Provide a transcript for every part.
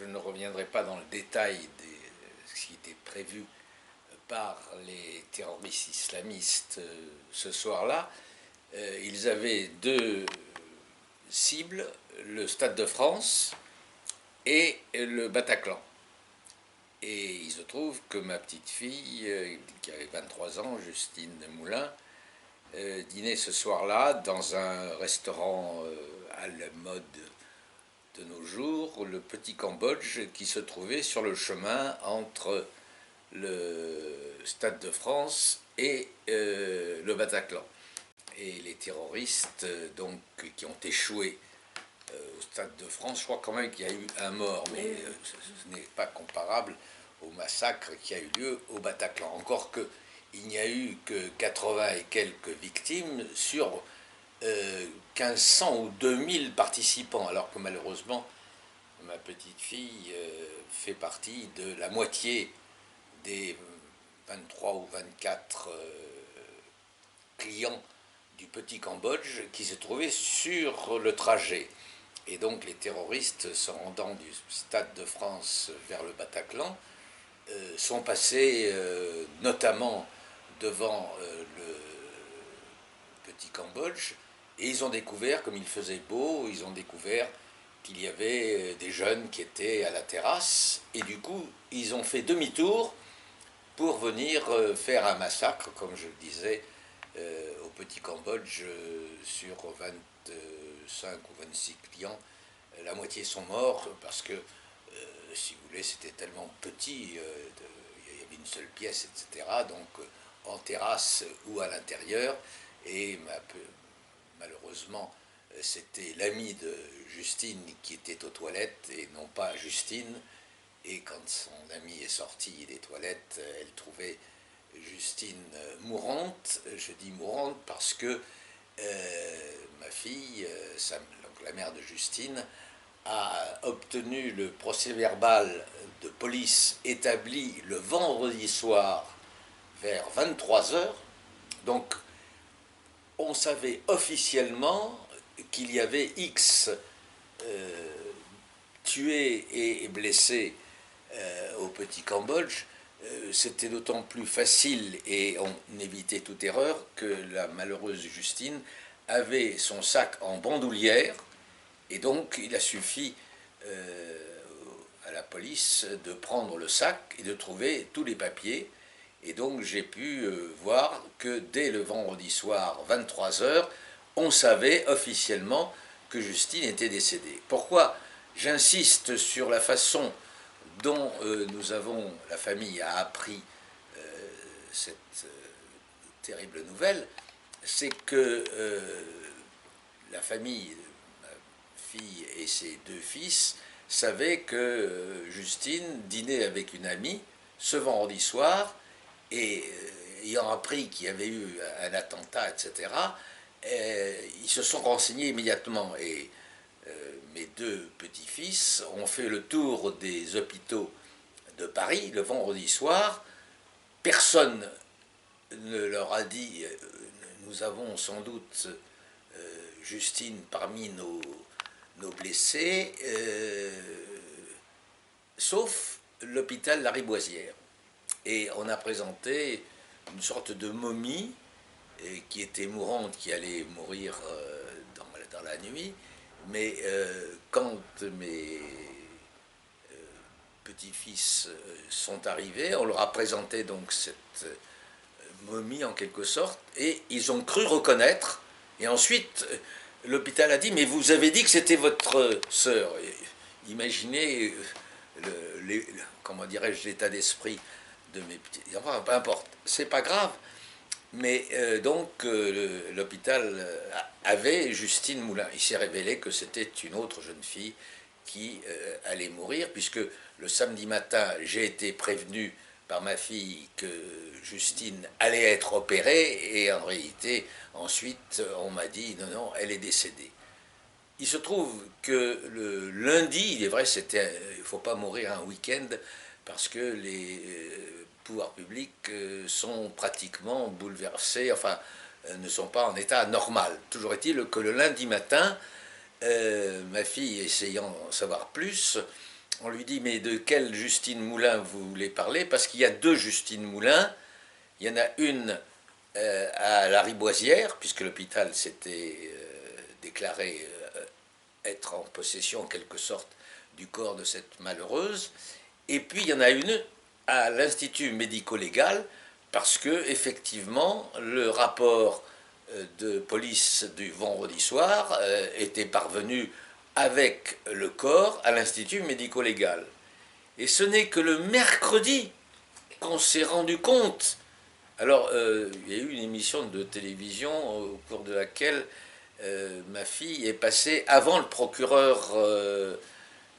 je ne reviendrai pas dans le détail de ce qui était prévu par les terroristes islamistes ce soir-là. Ils avaient deux cibles, le Stade de France et le Bataclan. Et il se trouve que ma petite fille, qui avait 23 ans, Justine Moulin, dînait ce soir-là dans un restaurant à la mode de nos jours, le Petit Cambodge, qui se trouvait sur le chemin entre le Stade de France et le Bataclan. Et les terroristes donc, qui ont échoué au Stade de France, je crois quand même qu'il y a eu un mort, mais ce n'est pas comparable au massacre qui a eu lieu au Bataclan. Encore qu'il n'y a eu que 80 et quelques victimes sur 1500 ou 2000 participants, alors que malheureusement, ma petite fille fait partie de la moitié des 23 ou 24 clients du Petit Cambodge qui se trouvaient sur le trajet. Et donc les terroristes se rendant du Stade de France vers le Bataclan sont passés notamment devant le Petit Cambodge et ils ont découvert, comme il faisait beau, ils ont découvert qu'il y avait des jeunes qui étaient à la terrasse et du coup ils ont fait demi-tour pour venir faire un massacre, comme je le disais, au Petit Cambodge, sur 25 ou 26 clients, la moitié sont morts parce que, si vous voulez, c'était tellement petit, il y avait une seule pièce, etc. Donc en terrasse ou à l'intérieur, et malheureusement, c'était l'ami de Justine qui était aux toilettes et non pas Justine. Et quand son ami est sorti des toilettes, elle trouvait Justine mourante. Je dis mourante parce que ma fille, donc la mère de Justine, a obtenu le procès-verbal de police établi le vendredi soir vers 23 heures. Donc on savait officiellement qu'il y avait X tués et blessés au Petit Cambodge. C'était d'autant plus facile et on évitait toute erreur que la malheureuse Justine avait son sac en bandoulière et donc il a suffi à la police de prendre le sac et de trouver tous les papiers. Et donc j'ai pu voir que dès le vendredi soir, 23 heures, on savait officiellement que Justine était décédée. Pourquoi j'insiste sur la façon dont la famille a appris cette terrible nouvelle, c'est que la famille, ma fille et ses deux fils, savaient que Justine dînait avec une amie ce vendredi soir, et ayant appris qu'il y avait eu un attentat, etc., ils se sont renseignés immédiatement. Et mes deux petits-fils ont fait le tour des hôpitaux de Paris le vendredi soir. Personne ne leur a dit nous avons sans doute Justine parmi nos blessés, sauf l'hôpital Lariboisière. Et on a présenté une sorte de momie qui était mourante, qui allait mourir dans la nuit. Mais quand mes petits-fils sont arrivés, on leur a présenté donc cette momie en quelque sorte, et ils ont cru reconnaître. Et ensuite, l'hôpital a dit, mais vous avez dit que c'était votre sœur. Imaginez comment dirais-je, l'état d'esprit de mes petits. Enfin, peu importe, c'est pas grave. Mais donc l'hôpital avait Justine Moulin. Il s'est révélé que c'était une autre jeune fille qui allait mourir, puisque le samedi matin, j'ai été prévenu par ma fille que Justine allait être opérée, et en réalité, ensuite, on m'a dit non, non, elle est décédée. Il se trouve que le lundi, il est vrai, il ne faut pas mourir un week-end, parce que les pouvoirs publics sont pratiquement bouleversés, enfin, ne sont pas en état normal. Toujours est-il que le lundi matin, ma fille, essayant d'en savoir plus, On lui dit, mais de quelle Justine Moulin vous voulez parler? Parce qu'il y a deux Justine Moulin. Il y en a une à la Riboisière, puisque l'hôpital s'était déclaré être en possession en quelque sorte du corps de cette malheureuse. Et puis il y en a une à l'Institut médico-légal, parce que effectivement le rapport de police du vendredi soir était parvenu avec le corps à l'Institut médico-légal. Et ce n'est que le mercredi qu'on s'est rendu compte. Alors, il y a eu une émission de télévision au cours de laquelle ma fille est passée avant le procureur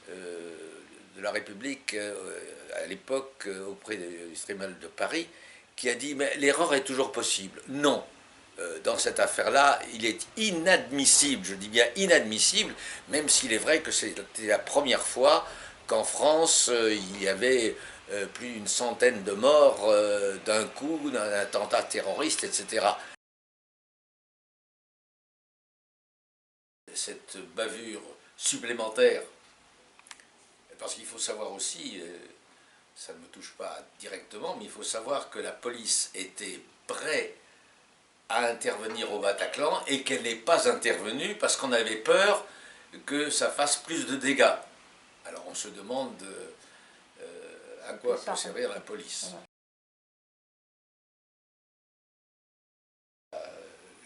de la République à l'époque auprès du tribunal de Paris, qui a dit mais l'erreur est toujours possible. Non, dans cette affaire-là, il est inadmissible, je dis bien inadmissible, même s'il est vrai que c'était la première fois qu'en France, il y avait plus d'une centaine de morts d'un coup, d'un attentat terroriste, etc. Cette bavure supplémentaire, parce qu'il faut savoir aussi, ça ne me touche pas directement, mais il faut savoir que la police était prête à intervenir au Bataclan et qu'elle n'est pas intervenue parce qu'on avait peur que ça fasse plus de dégâts. Alors on se demande à quoi peut servir la police.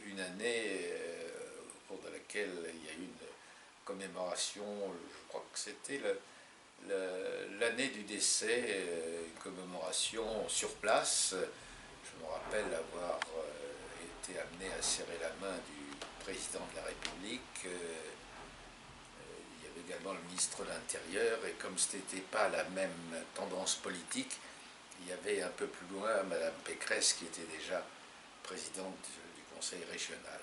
Une année au cours de laquelle il y a eu une commémoration, je crois que c'était l'année du décès, une commémoration sur place. Je me rappelle avoir été amené à serrer la main du président de la République. Il y avait également le ministre de l'Intérieur, et comme ce n'était pas la même tendance politique, il y avait un peu plus loin Madame Pécresse qui était déjà présidente du Conseil régional.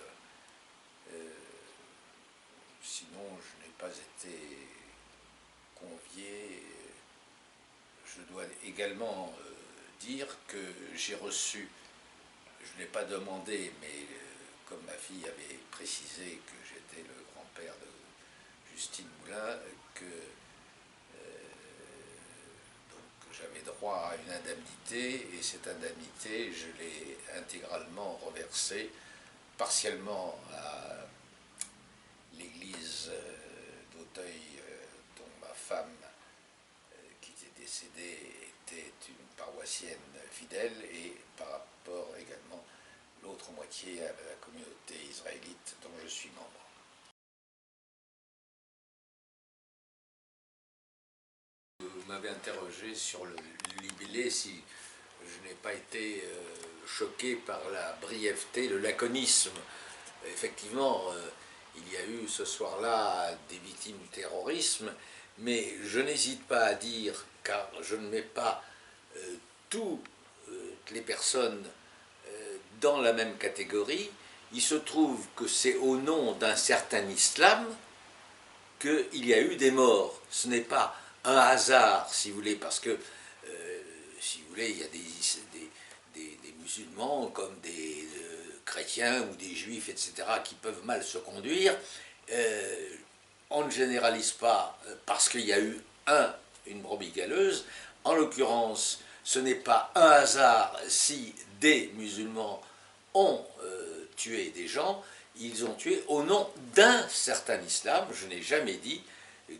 Sinon, je n'ai pas été convié. Je dois également dire que j'ai reçu, je ne l'ai pas demandé, mais comme ma fille avait précisé que j'étais le grand-père de Justine Moulin, que j'avais droit à une indemnité, et cette indemnité, je l'ai intégralement reversée, partiellement à l'église d'Auteuil, dont ma femme, qui était décédée, était une paroissienne fidèle, et par rapport également l'autre moitié à la communauté israélite dont je suis membre. Vous m'avez interrogé sur le libellé, si je n'ai pas été choqué par la brièveté, le laconisme. Effectivement, il y a eu ce soir-là des victimes du terrorisme, mais je n'hésite pas à dire, car je ne mets pas toutes les personnes dans la même catégorie, il se trouve que c'est au nom d'un certain islam qu'il y a eu des morts. Ce n'est pas un hasard, si vous voulez, parce que, si vous voulez, il y a des musulmans comme des chrétiens ou des juifs, etc., qui peuvent mal se conduire. On ne généralise pas parce qu'il y a eu une brebis galeuse. En l'occurrence, ce n'est pas un hasard si des musulmans ont tué des gens. Ils ont tué au nom d'un certain islam. Je n'ai jamais dit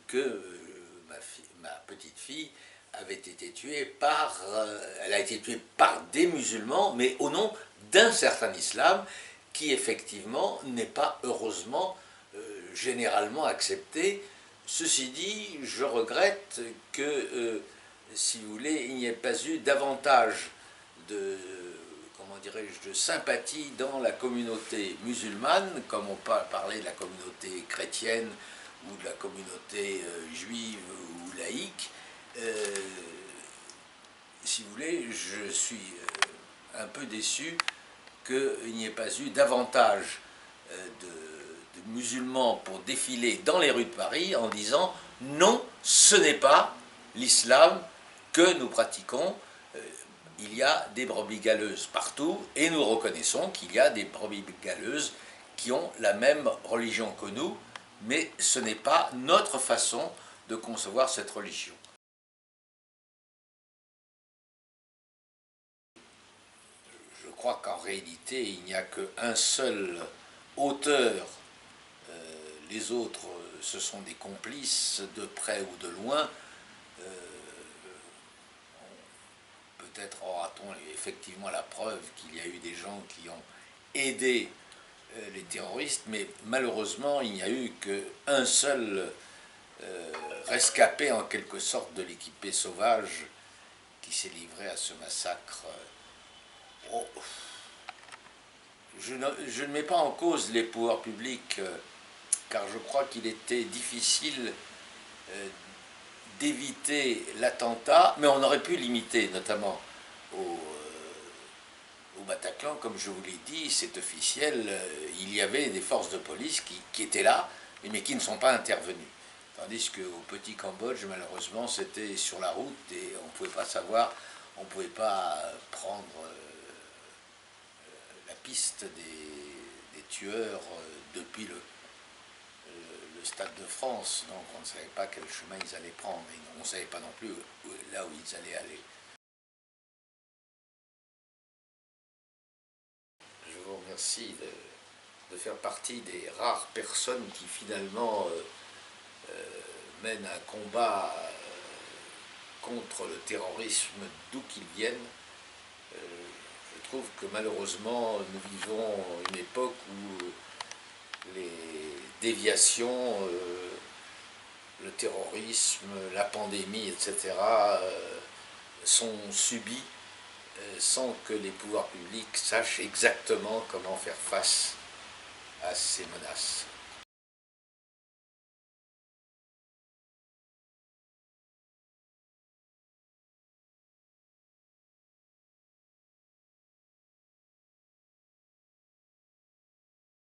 que ma petite fille avait été tuée par, elle a été tuée par des musulmans, mais au nom d'un certain islam qui effectivement n'est pas heureusement généralement accepté. Ceci dit, je regrette que, si vous voulez, il n'y ait pas eu davantage de, comment dirais-je, de sympathie dans la communauté musulmane, comme on parlait de la communauté chrétienne ou de la communauté juive ou laïque. Si vous voulez, je suis un peu déçu qu'il n'y ait pas eu davantage de musulmans pour défiler dans les rues de Paris en disant non, ce n'est pas l'islam que nous pratiquons. Il y a des brebis galeuses partout, et nous reconnaissons qu'il y a des brebis galeuses qui ont la même religion que nous, mais ce n'est pas notre façon de concevoir cette religion. Je crois qu'en réalité, il n'y a qu'un seul auteur. Les autres, ce sont des complices, de près ou de loin. Peut-être aura-t-on effectivement la preuve qu'il y a eu des gens qui ont aidé les terroristes, mais malheureusement, il n'y a eu qu'un seul rescapé en quelque sorte de l'équipée sauvage qui s'est livré à ce massacre. Oh, je ne mets pas en cause les pouvoirs publics, car je crois qu'il était difficile d'éviter l'attentat, mais on aurait pu limiter, notamment au Bataclan, comme je vous l'ai dit, c'est officiel, il y avait des forces de police qui étaient là, mais qui ne sont pas intervenues. Tandis qu'au Petit Cambodge, malheureusement, c'était sur la route et on ne pouvait pas savoir, on ne pouvait pas prendre la piste des tueurs depuis le Stade de France, donc on ne savait pas quel chemin ils allaient prendre, et on ne savait pas non plus là où ils allaient aller. Je vous remercie de faire partie des rares personnes qui finalement mènent un combat contre le terrorisme d'où qu'il vienne. Je trouve que malheureusement nous vivons une époque où les déviations, le terrorisme, la pandémie, etc., sont subies sans que les pouvoirs publics sachent exactement comment faire face à ces menaces.